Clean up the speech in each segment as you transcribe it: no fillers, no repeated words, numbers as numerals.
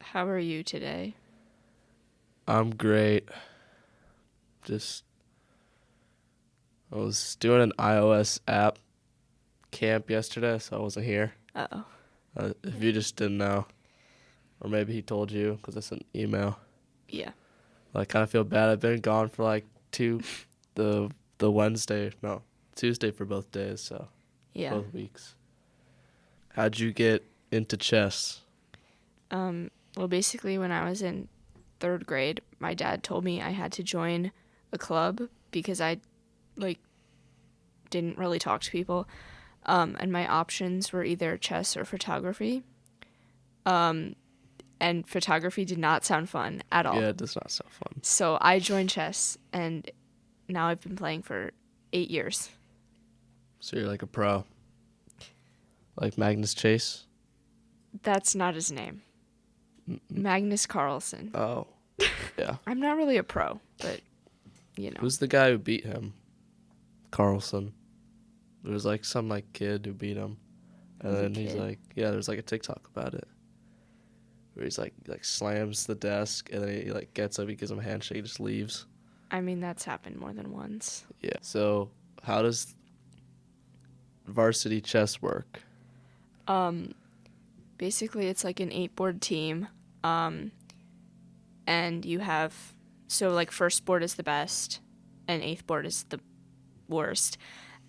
How are you today? I'm great. Just I was doing an iOS app camp yesterday, so I wasn't here. Uh-oh. If you just didn't know, or maybe he told you because I sent an email. Yeah. I kind of feel bad. I've been gone for like the Tuesday for both days, so Yeah. both weeks. How'd you get into chess? Well, basically, when I was in 3rd grade, my dad told me I had to join a club because I, didn't really talk to people. And my options were either chess or photography. And photography did not sound fun at all. Yeah, it does not sound fun. So I joined chess, and now I've been playing for 8 years. So you're like a pro, like Magnus Chase. That's not his name. Magnus Carlsen. Oh, yeah. I'm not really a pro, but, Who's the guy who beat him? Carlson. There was like some kid who beat him, and He's a then he's kid? like, yeah, there's like a TikTok about it, where he's like slams the desk, and then he gets up, he gives him a handshake, he just leaves. I mean, that's happened more than once. Yeah. So how does varsity chess work? Basically, it's like an 8-board team, and you have, so like first board is the best, and 8th board is the worst,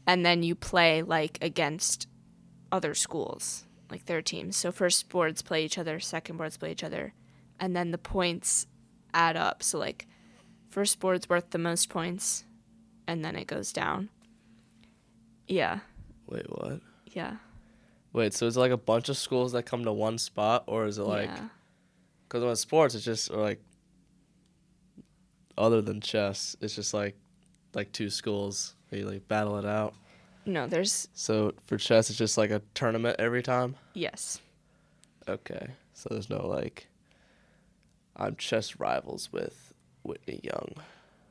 and then you play like against other schools, like their teams. So first boards play each other, second boards play each other, and then the points add up. So like first board's worth the most points, and then it goes down. Yeah, Wait, what? yeah, Wait, so is it like a bunch of schools that come to one spot, or is it yeah. because when it's sports, it's just other than chess, it's just like two schools, where you battle it out. No, there's, So for chess, it's just like a tournament every time? yes. Okay. So there's no I'm chess rivals with Whitney Young.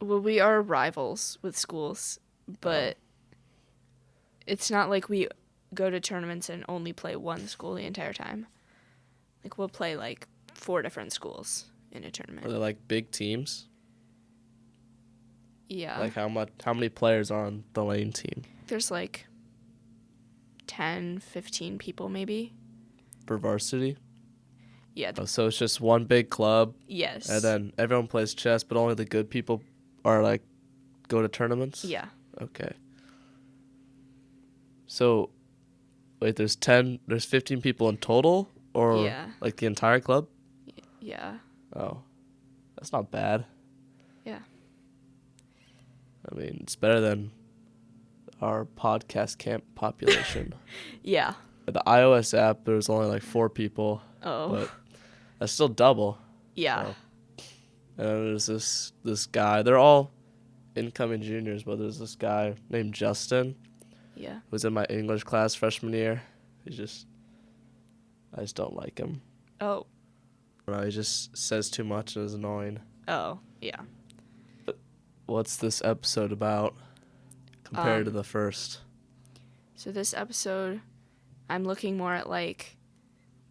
Well, we are rivals with schools, but it's not like we go to tournaments and only play one school the entire time. Like, we'll play, 4 different schools in a Are tournament. they big teams? Yeah. How many players are on the lane team There's, 10, 15 people, maybe. for varsity? Yeah. Oh, so it's just one big club, Yes. and then everyone plays chess, but only the good people are go to tournaments? Yeah. Okay. So, wait, there's 15 people in total, or Yeah. the entire club? Yeah. Oh, that's not bad. Yeah. I mean, it's better than our podcast camp population. Yeah. The iOS app, there's only 4 people, Oh. but that's still double. Yeah. So. And then there's this guy. They're all incoming juniors, but there's this guy named Justin Yeah. who was in my English class freshman year. I just don't like him. Oh. He just says too much and is annoying. Oh. Yeah. What's this episode about compared to the first? So this episode, I'm looking more at,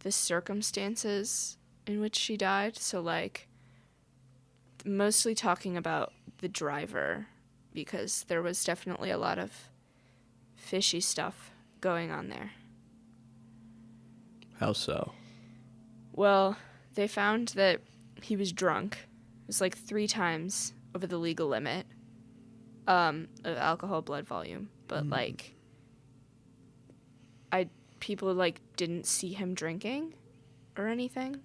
the circumstances in which she died. So, mostly talking about the driver, because there was definitely a lot of fishy stuff going on there. How so? Well, they found that he was drunk. It was 3 times over the legal limit of alcohol blood volume. But, people, didn't see him drinking or anything.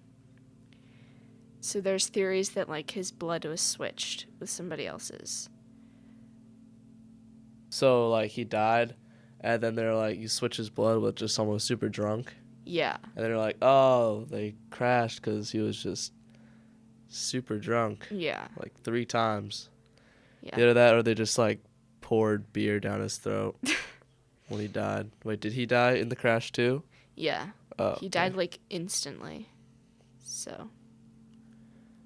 So there's theories that, his blood was switched with somebody else's. So, he died, and then they're you switch his blood with just someone who's super drunk. Yeah. And they're oh, they crashed because he was just super drunk. Yeah. 3 times. Yeah. Either that or they just, poured beer down his throat when he died. Wait, did he die in the crash, too? Yeah. Oh, He died, instantly. So.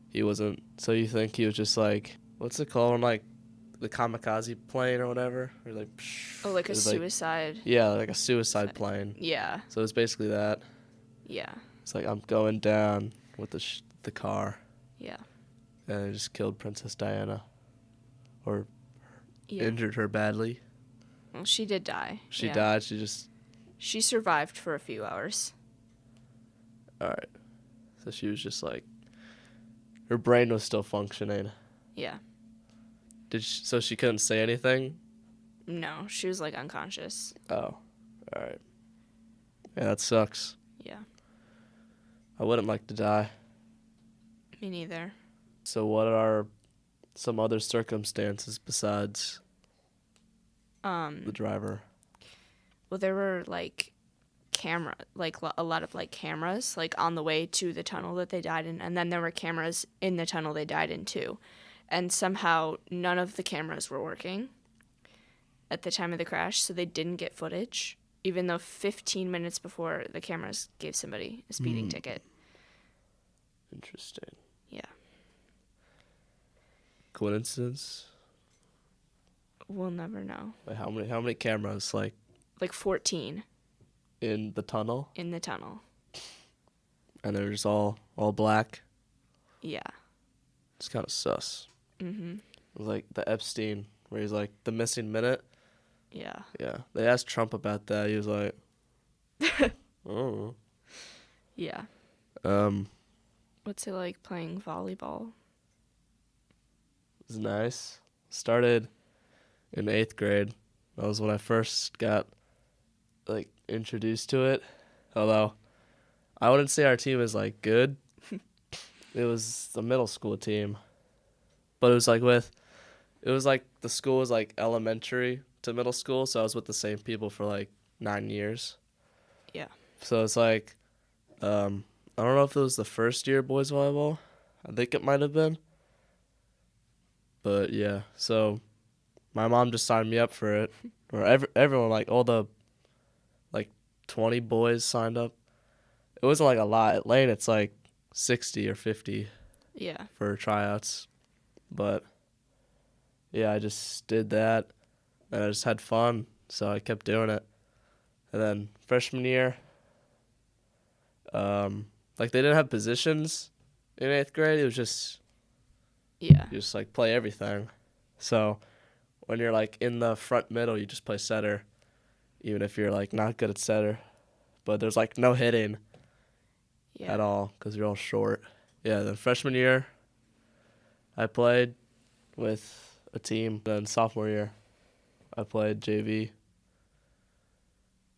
He wasn't... So you think he was just, what's it called when, the kamikaze plane or whatever, or like. Oh, like it a was like, suicide. yeah, like a suicide plane. Yeah. So it's basically that. Yeah. It's like I'm going down with the car, Yeah. and I just killed Princess Diana, or Yeah. injured her badly. Well, she did die. She yeah. died. She just. She survived for a few hours. All right. So she was just like, her brain was still functioning. Yeah. So she couldn't say anything? No, she was like unconscious. Oh, all right. Yeah, that sucks. Yeah. I wouldn't like to die. Me neither. So what are some other circumstances besides the driver? Well, there were like a lot of like cameras like on the way to the tunnel that they died in, and then there were cameras in the tunnel they died in too. And somehow none of the cameras were working at the time of the crash, so they didn't get footage, even though 15 minutes before the cameras gave somebody a speeding ticket. Interesting. Yeah. Coincidence? We'll never know. Like how many cameras like 14 in the tunnel? in the tunnel. And they're just all black? Yeah. It's kind of sus. Mm-hmm. It was like the Epstein, where he's like, the missing minute. Yeah. Yeah. They asked Trump about that. He was like, oh. Yeah. What's it like playing volleyball? It was nice. Started in 8th grade. That was when I first got, like, introduced to it. Although, I wouldn't say our team is, like, good. It was the middle school team. But it was like the school was like elementary to middle school, so I was with the same people for like 9 years. Yeah. So it's like, I don't know if it was the first year boys volleyball. I think it might have been. But yeah, so my mom just signed me up for it. Or everyone, like all the, like 20 boys signed up. It wasn't like a lot. At Lane, it's like 60 or 50 Yeah. for tryouts. But yeah, I just did that, and I just had fun, so I kept doing it. And then freshman year, like they didn't have positions in 8th grade. It was just Yeah. you just like play everything. So when you're like in the front middle, you just play setter, even if you're like not good at setter. But there's like no hitting Yeah. at all because you're all short. Yeah. Then freshman year, I played with a team. Then sophomore year, I played JV.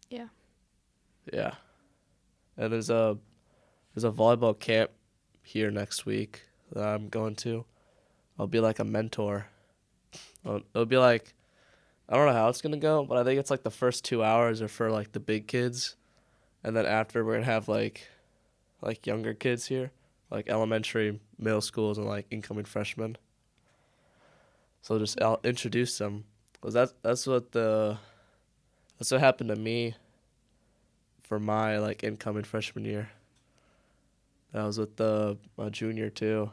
Yeah. Yeah. And there's a volleyball camp here next week that I'm going to. I'll be like a mentor. It'll be like, I don't know how it's gonna go, but I think it's like the first 2 hours are for like the big kids, and then after we're gonna have like younger kids here, like elementary, middle schools, and like incoming freshmen. So I'll introduce them, cause that's what happened to me for my like incoming freshman year. I was with my junior too,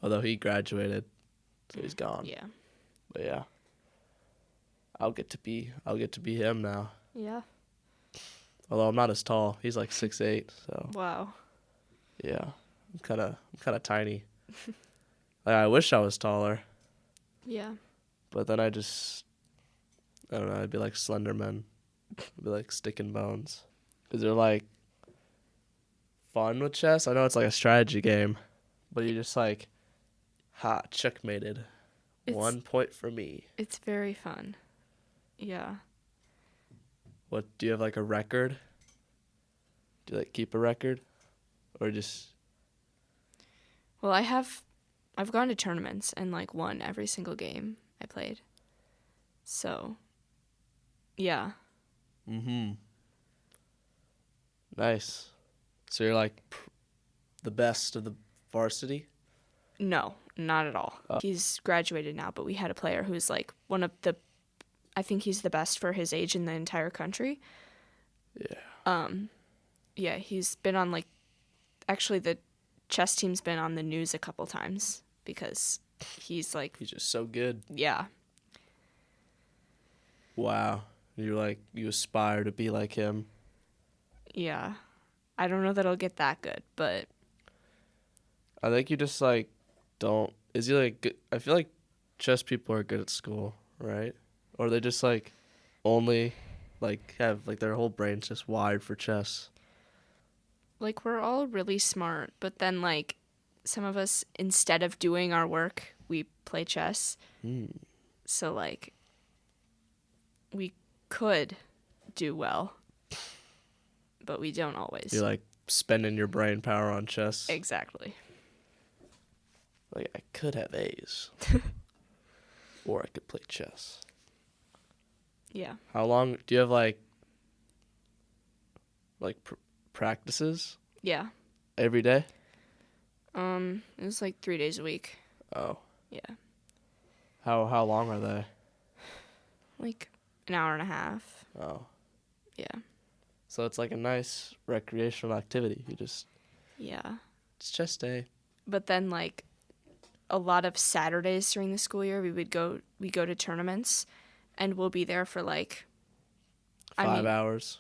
although he graduated, so he's gone. Yeah. But yeah, I'll get to be him now. Yeah. Although I'm not as tall, he's like 6'8", so Wow. yeah, I'm kind of tiny. Like, I wish I was taller. Yeah. But then I don't know, I'd be like Slenderman. I'd be like Stick and Bones. Because they're like fun with chess. I know it's like a strategy game, but you just like, checkmated. 1 point for me. It's very fun. Yeah. What, do you have like a record? Do you like keep a record? Or just... Well, I've gone to tournaments and like won every single game I played. So, yeah. Mm-hmm. Nice. So you're like the best of the varsity? No, not at all. He's graduated now, but we had a player who's like I think he's the best for his age in the entire country. Yeah. Yeah, he's been on actually the chess team's been on the news a couple times because he's like, He's just so good. yeah, Wow. You aspire to be like him. yeah. I don't know that I'll get that good, but I think you just like don't. Is he like good? I feel like chess people are good at school, right? Or they just like only like have like their whole brain's just wired for chess. like we're all really smart, but then like some of us, instead of doing our work, we play chess. Hmm. So like we could do well, but we don't always. You're like spending your brain power on chess. Exactly. Like I could have A's, or I could play chess. Yeah. How long do you have practices Yeah. every day? It was like 3 days a week. Oh, Yeah. how long are they? Like an hour and a half. Oh, Yeah. so it's like a nice recreational activity. Yeah. It's chess day. But then like a lot of Saturdays during the school year we go to tournaments and we'll be there for like 5 hours.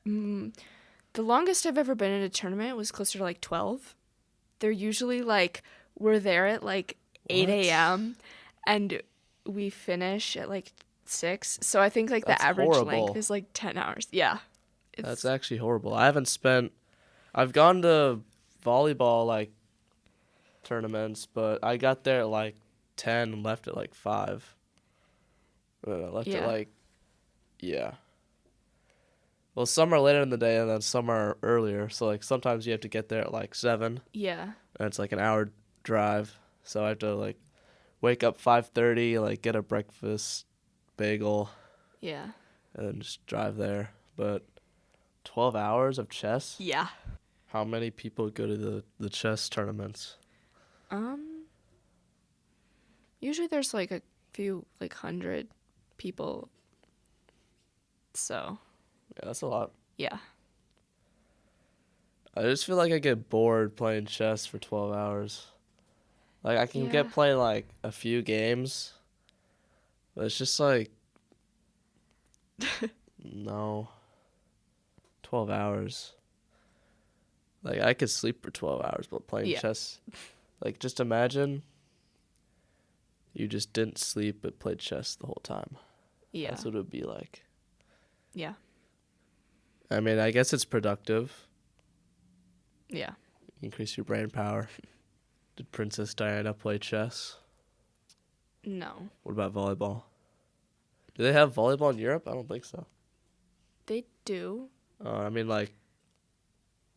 The longest I've ever been in a tournament was closer to like 12. They're usually like we're there at like 8 What? a.m. and we finish at like 6. So I think like That's the average horrible. length is like 10 hours. Yeah. That's actually horrible. I've gone to volleyball like tournaments, but I got there at like 10 and left at like 5. I left Yeah. at like, yeah. Well, some are later in the day and then some are earlier. So like sometimes you have to get there at like 7 Yeah. and it's like an hour drive. So I have to like wake up 5:30, like get a breakfast bagel Yeah. and then just drive there. But 12 hours of chess? Yeah. How many people go to the chess tournaments? Usually there's like a few like 100 people. So, Yeah, that's a lot. yeah. I just feel like I get bored playing chess for 12 hours. Like I can Yeah. get playing like a few games, but it's just like no. 12 hours. Like I could sleep for 12 hours but playing Yeah. chess. Like just imagine you just didn't sleep but played chess the whole time. Yeah. That's what it would be like. Yeah. I mean, I guess it's productive. Yeah. Increase your brain power. Did Princess Diana play chess? No. What about volleyball? Do they have volleyball in Europe? I don't think so. They do. I mean, like,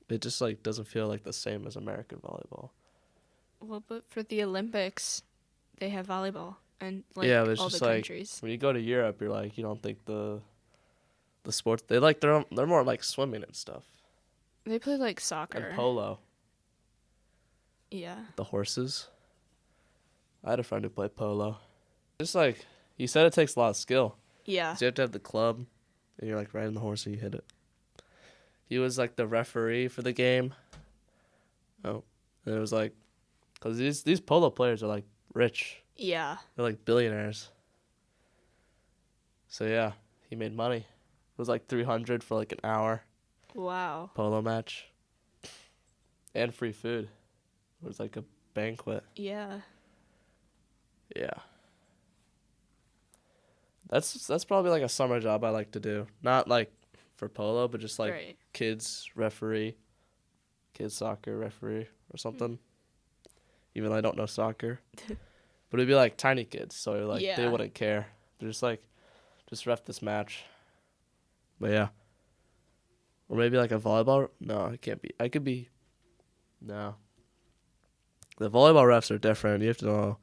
it just like doesn't feel like the same as American volleyball. Well, but for the Olympics, they have volleyball and like Yeah, but it's all the just like countries. when you go to Europe, you're like you don't think the sports they're more like swimming and stuff They play like soccer. and polo. Yeah. The horses. I had a friend who played polo. Just like he said, it takes a lot of skill. Yeah. So you have to have the club, and you're like riding the horse and you hit it. He was like the referee for the game. Oh, and it was like, cause these polo players are like rich. Yeah. They're like billionaires. So yeah, he made money. It was like 300 for like an hour Wow. polo match, and free food. It was like a banquet. Yeah. Yeah. That's probably like a summer job I like to do. Not like for polo, but just like Right. kids soccer referee or something. Even though I don't know soccer. But it'd be like tiny kids, so like they Yeah. wouldn't care. They're just like, just ref this match. But yeah. Or maybe like a volleyball. No, it can't be. I could be. No. The volleyball refs are different. You have to know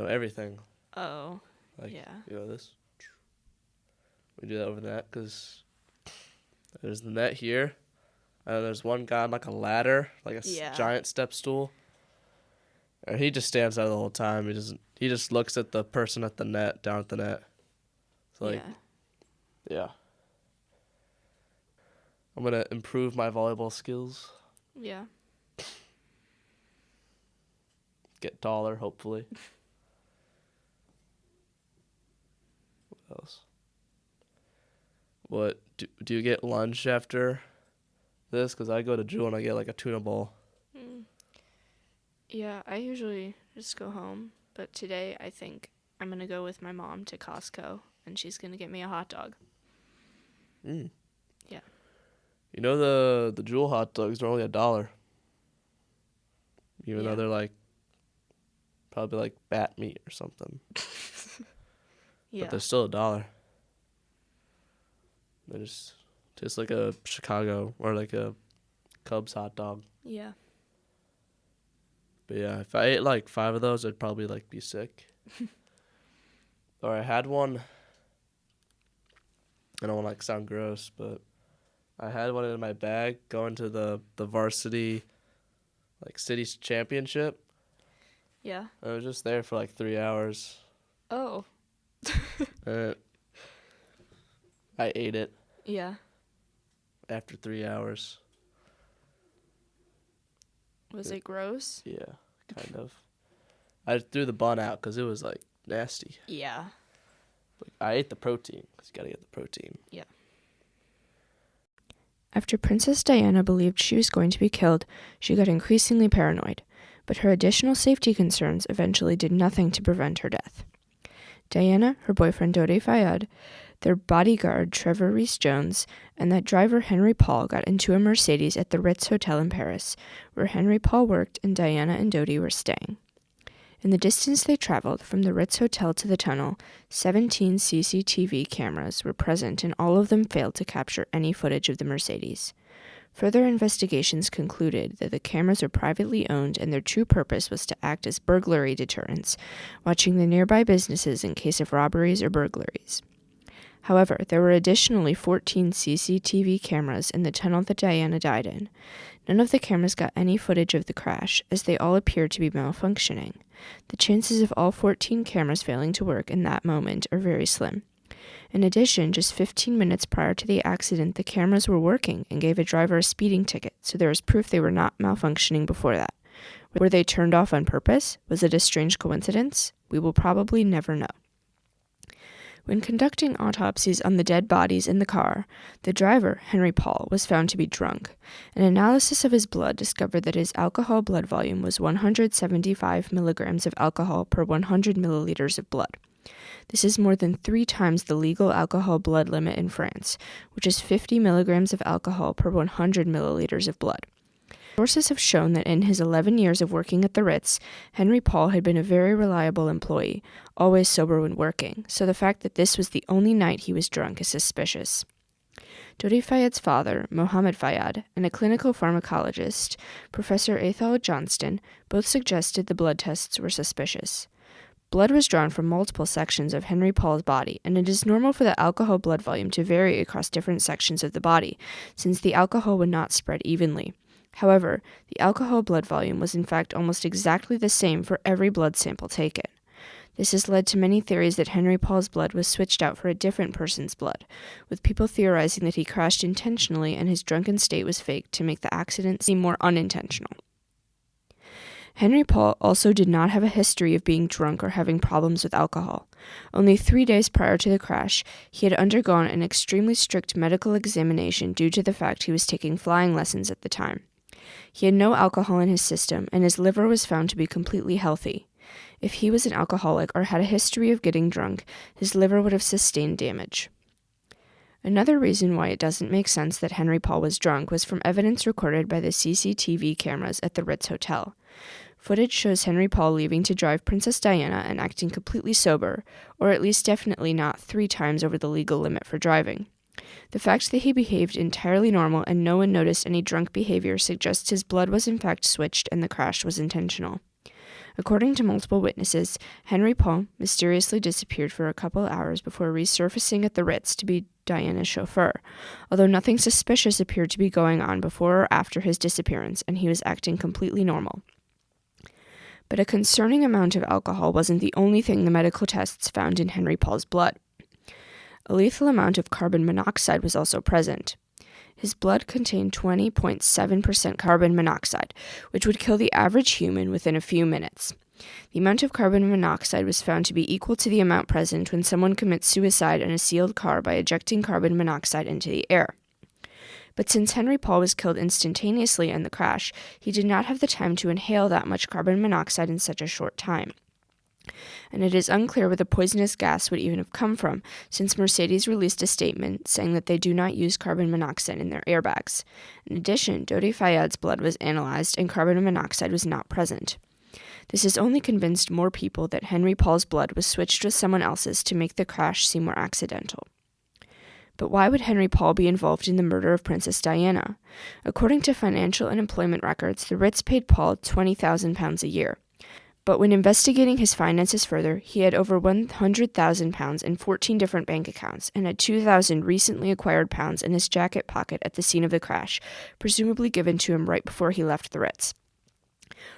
everything. Oh. Like, Yeah. you know this. We do that over the net because there's the net here, and there's one guy on like a ladder, like a Yeah. giant step stool, and he just stands there the whole time. He just looks at the person at the net, down at the net. So like, yeah. I'm gonna improve my volleyball skills. Yeah. get taller, hopefully. What else? What do you get lunch after this? Because I go to Jewel and I get like a tuna bowl. Yeah, I usually just go home, but today I think I'm gonna go with my mom to Costco, and she's gonna get me a hot dog. Mm. Yeah. You know the Jewel hot dogs are only $1, even though they're like probably like bat meat or something. Yeah. But they're still $1. They're just like a Chicago or like a Cubs hot dog. Yeah. But yeah, if I ate like 5 of those, I'd probably like be sick. Or I had one. I don't want to like sound gross, but I had one in my bag going to the varsity like city championship. Yeah. I was just there for like 3 hours. Oh. I ate it Yeah. after 3 hours. Was it gross? Yeah, kind of. I threw the bun out because it was like nasty. Yeah. But I ate the protein because you gotta get the protein. Yeah. After Princess Diana believed she was going to be killed, she got increasingly paranoid, but her additional safety concerns eventually did nothing to prevent her death. Diana, her boyfriend Dodi Fayed, their bodyguard Trevor Rees-Jones, and that driver Henry Paul got into a Mercedes at the Ritz Hotel in Paris, where Henry Paul worked and Diana and Dodi were staying. In the distance they traveled from the Ritz Hotel to the tunnel, 17 CCTV cameras were present and all of them failed to capture any footage of the Mercedes. Further investigations concluded that the cameras were privately owned and their true purpose was to act as burglary deterrents, watching the nearby businesses in case of robberies or burglaries. However, there were additionally 14 CCTV cameras in the tunnel that Diana died in. None of the cameras got any footage of the crash, as they all appeared to be malfunctioning. The chances of all 14 cameras failing to work in that moment are very slim. In addition, just 15 minutes prior to the accident, the cameras were working and gave a driver a speeding ticket, so there is proof they were not malfunctioning before that. Were they turned off on purpose? Was it a strange coincidence? We will probably never know. When conducting autopsies on the dead bodies in the car, the driver, Henry Paul, was found to be drunk. An analysis of his blood discovered that his alcohol blood volume was 175 milligrams of alcohol per 100 milliliters of blood. This is more than 3 times the legal alcohol blood limit in France, which is 50 milligrams of alcohol per 100 milliliters of blood. Sources have shown that in his 11 years of working at the Ritz, Henry Paul had been a very reliable employee, always sober when working, so the fact that this was the only night he was drunk is suspicious. Dodi Fayed's father, Mohammed Fayed, and a clinical pharmacologist, Professor Ethel Johnston, both suggested the blood tests were suspicious. Blood was drawn from multiple sections of Henry Paul's body, and it is normal for the alcohol blood volume to vary across different sections of the body, since the alcohol would not spread evenly. However, the alcohol blood volume was in fact almost exactly the same for every blood sample taken. This has led to many theories that Henry Paul's blood was switched out for a different person's blood, with people theorizing that he crashed intentionally and his drunken state was faked to make the accident seem more unintentional. Henry Paul also did not have a history of being drunk or having problems with alcohol. Only 3 days prior to the crash, he had undergone an extremely strict medical examination due to the fact he was taking flying lessons at the time. He had no alcohol in his system, and his liver was found to be completely healthy. If he was an alcoholic or had a history of getting drunk, his liver would have sustained damage. Another reason why it doesn't make sense that Henry Paul was drunk was from evidence recorded by the CCTV cameras at the Ritz Hotel. Footage shows Henry Paul leaving to drive Princess Diana and acting completely sober, or at least definitely not 3 times over the legal limit for driving. The fact that he behaved entirely normal and no one noticed any drunk behavior suggests his blood was in fact switched and the crash was intentional. According to multiple witnesses, Henry Paul mysteriously disappeared for a couple hours before resurfacing at the Ritz to be Diana's chauffeur, although nothing suspicious appeared to be going on before or after his disappearance, and he was acting completely normal. But a concerning amount of alcohol wasn't the only thing the medical tests found in Henry Paul's blood. A lethal amount of carbon monoxide was also present. His blood contained 20.7% carbon monoxide, which would kill the average human within a few minutes. The amount of carbon monoxide was found to be equal to the amount present when someone commits suicide in a sealed car by ejecting carbon monoxide into the air. But since Henry Paul was killed instantaneously in the crash, he did not have the time to inhale that much carbon monoxide in such a short time. And it is unclear where the poisonous gas would even have come from, since Mercedes released a statement saying that they do not use carbon monoxide in their airbags. In addition, Dodi Fayad's blood was analyzed and carbon monoxide was not present. This has only convinced more people that Henry Paul's blood was switched with someone else's to make the crash seem more accidental. But why would Henry Paul be involved in the murder of Princess Diana? According to financial and employment records, the Ritz paid Paul £20,000 a year. But when investigating his finances further, he had over £100,000 in 14 different bank accounts and had 2,000 recently acquired pounds in his jacket pocket at the scene of the crash, presumably given to him right before he left the Ritz.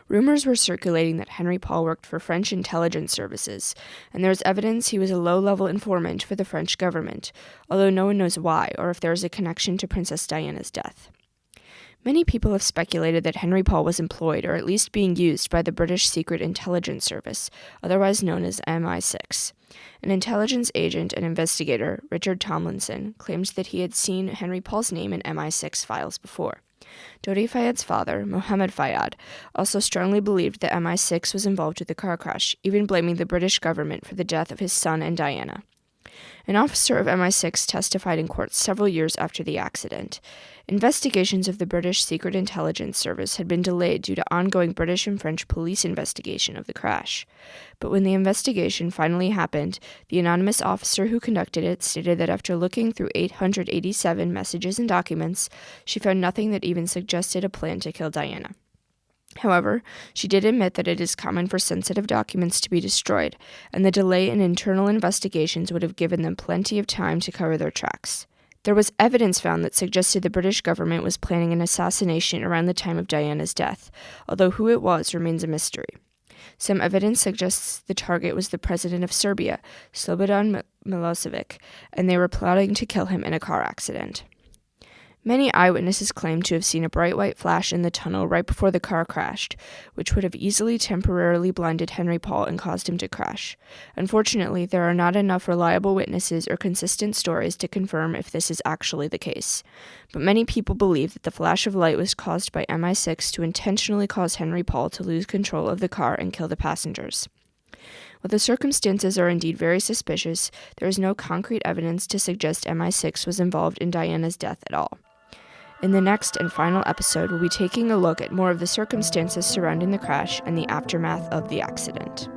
Rumors were circulating that Henry Paul worked for French intelligence services, and there is evidence he was a low-level informant for the French government, although no one knows why or if there is a connection to Princess Diana's death. Many people have speculated that Henry Paul was employed or at least being used by the British Secret Intelligence Service, otherwise known as MI6. An intelligence agent and investigator, Richard Tomlinson, claimed that he had seen Henry Paul's name in MI6 files before. Dodi Fayad's father, Mohammed Fayad, also strongly believed that MI6 was involved with the car crash, even blaming the British government for the death of his son and Diana. An officer of MI6 testified in court several years after the accident. Investigations of the British Secret Intelligence Service had been delayed due to ongoing British and French police investigation of the crash. But when the investigation finally happened, the anonymous officer who conducted it stated that after looking through 887 messages and documents, she found nothing that even suggested a plan to kill Diana. However, she did admit that it is common for sensitive documents to be destroyed, and the delay in internal investigations would have given them plenty of time to cover their tracks. There was evidence found that suggested the British government was planning an assassination around the time of Diana's death, although who it was remains a mystery. Some evidence suggests the target was the president of Serbia, Slobodan Milosevic, and they were plotting to kill him in a car accident. Many eyewitnesses claimed to have seen a bright white flash in the tunnel right before the car crashed, which would have easily temporarily blinded Henry Paul and caused him to crash. Unfortunately, there are not enough reliable witnesses or consistent stories to confirm if this is actually the case. But many people believe that the flash of light was caused by MI6 to intentionally cause Henry Paul to lose control of the car and kill the passengers. While the circumstances are indeed very suspicious, there is no concrete evidence to suggest MI6 was involved in Diana's death at all. In the next and final episode, we'll be taking a look at more of the circumstances surrounding the crash and the aftermath of the accident.